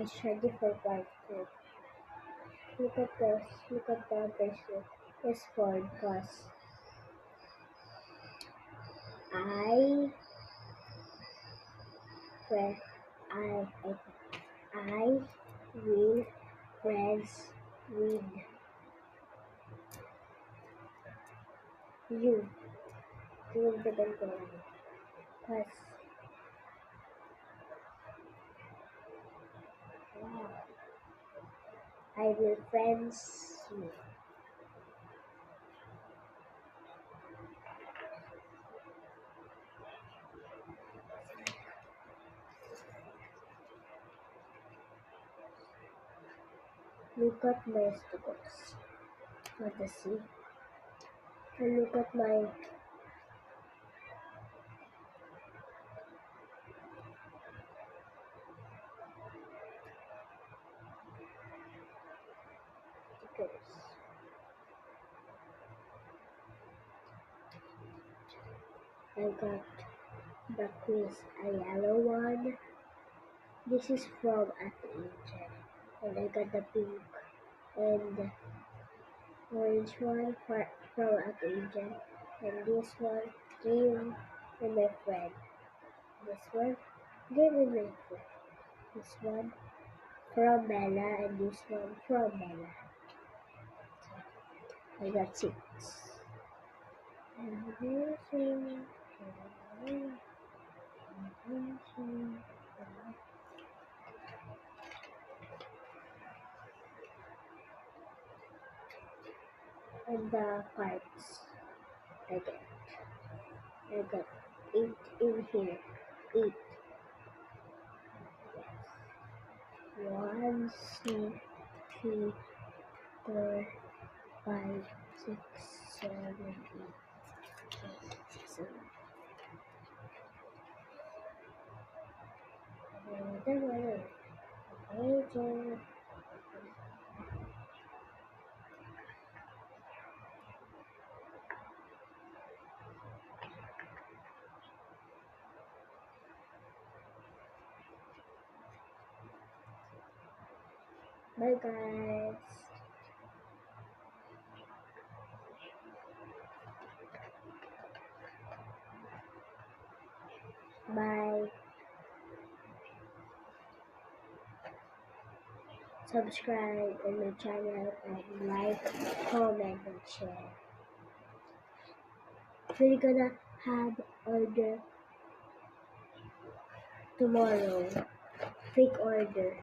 guys, ready for part 2. Look at this. Look at the person. It's Ford because I fre- I I will friends with you. You will begin to learn. Because I will friends you. Look at my stickers. What the see? And look at my stickers. I got the quiz, a yellow one. This is from Angel. And I got the pink and orange one from Angel. And this one came with my friend. This one came with my friend. This one from Bella and this one from Bella. I got 6. And the cards I got 8 in here. 8. Yes. 1, 2, 3, 4, 5, 6, 7, 8, 7. Bye guys. Bye. Subscribe on my channel and like, comment, and share. We're gonna have order tomorrow. Fake order.